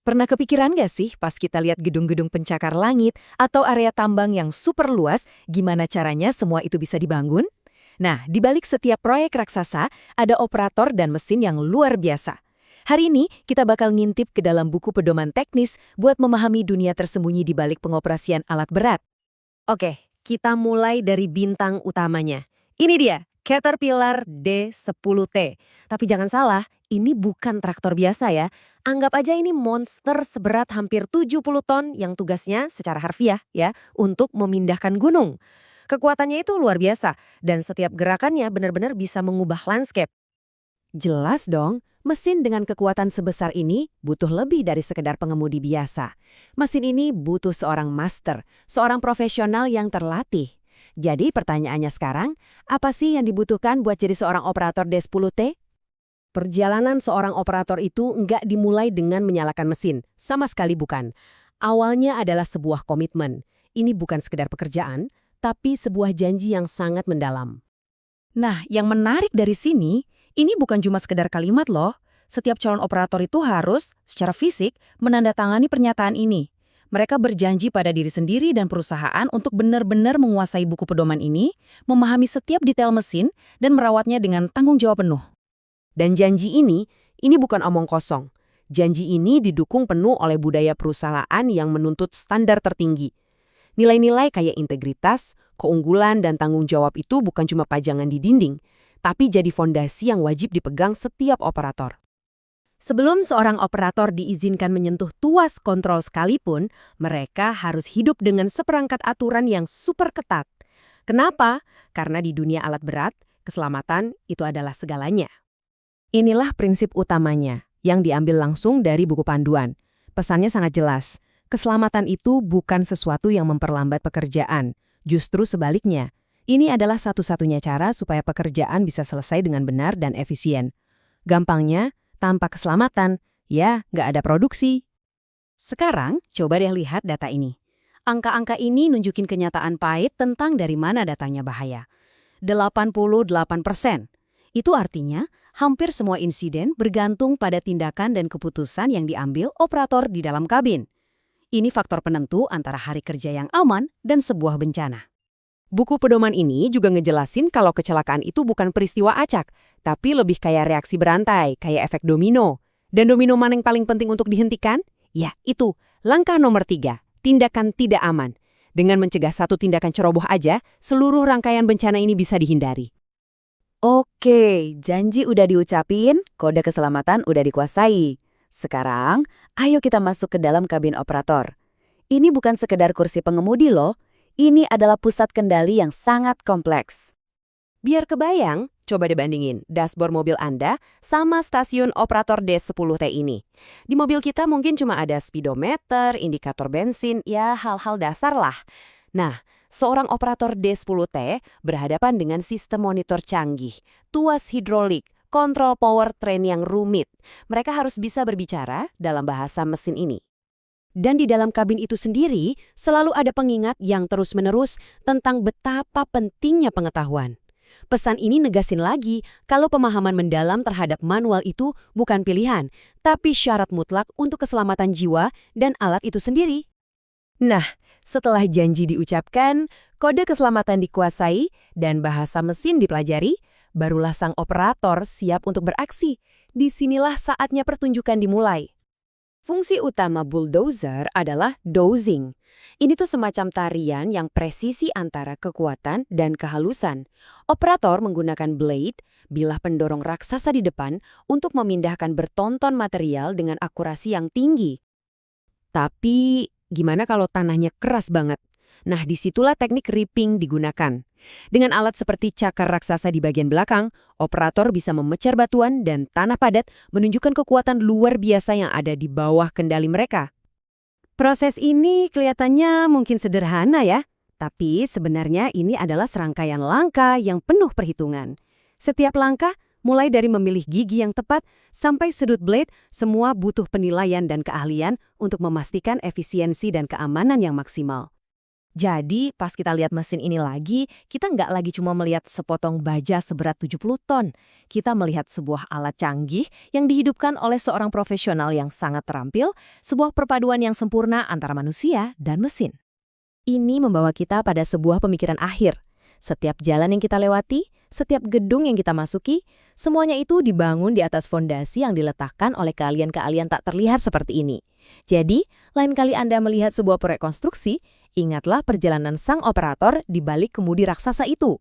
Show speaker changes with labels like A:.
A: Pernah kepikiran nggak sih pas kita lihat gedung-gedung pencakar langit atau area tambang yang super luas, gimana caranya semua itu bisa dibangun? Nah, di balik setiap proyek raksasa, ada operator dan mesin yang luar biasa. Hari ini, kita bakal ngintip ke dalam buku pedoman teknis buat memahami dunia tersembunyi di balik pengoperasian alat berat.
B: Oke, kita mulai dari bintang utamanya. Ini dia, Caterpillar D10T. Tapi jangan salah, ini bukan traktor biasa ya. Anggap aja ini monster seberat hampir 70 ton yang tugasnya secara harfiah ya, untuk memindahkan gunung. Kekuatannya itu luar biasa, dan setiap gerakannya benar-benar bisa mengubah landscape.
A: Jelas dong, mesin dengan kekuatan sebesar ini butuh lebih dari sekedar pengemudi biasa. Mesin ini butuh seorang master, seorang profesional yang terlatih. Jadi pertanyaannya sekarang, apa sih yang dibutuhkan buat jadi seorang operator D10T?
B: Perjalanan seorang operator itu nggak dimulai dengan menyalakan mesin, sama sekali bukan. Awalnya adalah sebuah komitmen. Ini bukan sekedar pekerjaan, tapi sebuah janji yang sangat mendalam.
A: Nah, yang menarik dari sini, ini bukan cuma sekedar kalimat loh. Setiap calon operator itu harus, secara fisik, menandatangani pernyataan ini. Mereka berjanji pada diri sendiri dan perusahaan untuk benar-benar menguasai buku pedoman ini, memahami setiap detail mesin, dan merawatnya dengan tanggung jawab penuh.
B: Dan janji ini bukan omong kosong. Janji ini didukung penuh oleh budaya perusahaan yang menuntut standar tertinggi. Nilai-nilai kayak integritas, keunggulan, dan tanggung jawab itu bukan cuma pajangan di dinding, tapi jadi fondasi yang wajib dipegang setiap operator. Sebelum seorang operator diizinkan menyentuh tuas kontrol sekalipun, mereka harus hidup dengan seperangkat aturan yang super ketat. Kenapa? Karena di dunia alat berat, keselamatan itu adalah segalanya. Inilah prinsip utamanya, yang diambil langsung dari buku panduan. Pesannya sangat jelas. Keselamatan itu bukan sesuatu yang memperlambat pekerjaan. Justru sebaliknya, ini adalah satu-satunya cara supaya pekerjaan bisa selesai dengan benar dan efisien. Gampangnya, tanpa keselamatan, ya nggak ada produksi.
A: Sekarang, coba deh lihat data ini. Angka-angka ini nunjukin kenyataan pahit tentang dari mana datangnya bahaya. 88%. Itu artinya, hampir semua insiden bergantung pada tindakan dan keputusan yang diambil operator di dalam kabin. Ini faktor penentu antara hari kerja yang aman dan sebuah bencana.
B: Buku pedoman ini juga ngejelasin kalau kecelakaan itu bukan peristiwa acak, tapi lebih kayak reaksi berantai, kayak efek domino. Dan domino mana yang paling penting untuk dihentikan? Ya, itu. Langkah nomor 3, tindakan tidak aman. Dengan mencegah satu tindakan ceroboh aja, seluruh rangkaian bencana ini bisa dihindari.
A: Oke, janji udah diucapin, kode keselamatan udah dikuasai. Sekarang, ayo kita masuk ke dalam kabin operator. Ini bukan sekedar kursi pengemudi loh, ini adalah pusat kendali yang sangat kompleks.
B: Biar kebayang, coba dibandingin dashboard mobil Anda sama stasiun operator D10T ini. Di mobil kita mungkin cuma ada speedometer, indikator bensin, ya hal-hal dasar lah. Nah, seorang operator D10T berhadapan dengan sistem monitor canggih, tuas hidrolik, kontrol powertrain yang rumit. Mereka harus bisa berbicara dalam bahasa mesin ini. Dan di dalam kabin itu sendiri, selalu ada pengingat yang terus-menerus tentang betapa pentingnya pengetahuan. Pesan ini negasin lagi kalau pemahaman mendalam terhadap manual itu bukan pilihan, tapi syarat mutlak untuk keselamatan jiwa dan alat itu sendiri.
A: Nah, setelah janji diucapkan, kode keselamatan dikuasai, dan bahasa mesin dipelajari, barulah sang operator siap untuk beraksi. Disinilah saatnya pertunjukan dimulai. Fungsi utama bulldozer adalah dozing. Ini tuh semacam tarian yang presisi antara kekuatan dan kehalusan. Operator menggunakan blade, bilah pendorong raksasa di depan, untuk memindahkan bertonton material dengan akurasi yang tinggi.
B: Tapi gimana kalau tanahnya keras banget? Nah, disitulah teknik ripping digunakan. Dengan alat seperti cakar raksasa di bagian belakang, operator bisa memecar batuan dan tanah padat menunjukkan kekuatan luar biasa yang ada di bawah kendali mereka. Proses ini kelihatannya mungkin sederhana ya, tapi sebenarnya ini adalah serangkaian langkah yang penuh perhitungan. Setiap langkah, mulai dari memilih gigi yang tepat sampai sudut blade, semua butuh penilaian dan keahlian untuk memastikan efisiensi dan keamanan yang maksimal.
A: Jadi, pas kita lihat mesin ini lagi, kita nggak lagi cuma melihat sepotong baja seberat 70 ton. Kita melihat sebuah alat canggih yang dihidupkan oleh seorang profesional yang sangat terampil, sebuah perpaduan yang sempurna antara manusia dan mesin. Ini membawa kita pada sebuah pemikiran akhir. Setiap jalan yang kita lewati, setiap gedung yang kita masuki, semuanya itu dibangun di atas fondasi yang diletakkan oleh keahlian-keahlian tak terlihat seperti ini. Jadi, lain kali Anda melihat sebuah proyek konstruksi, ingatlah perjalanan sang operator di balik kemudi raksasa itu.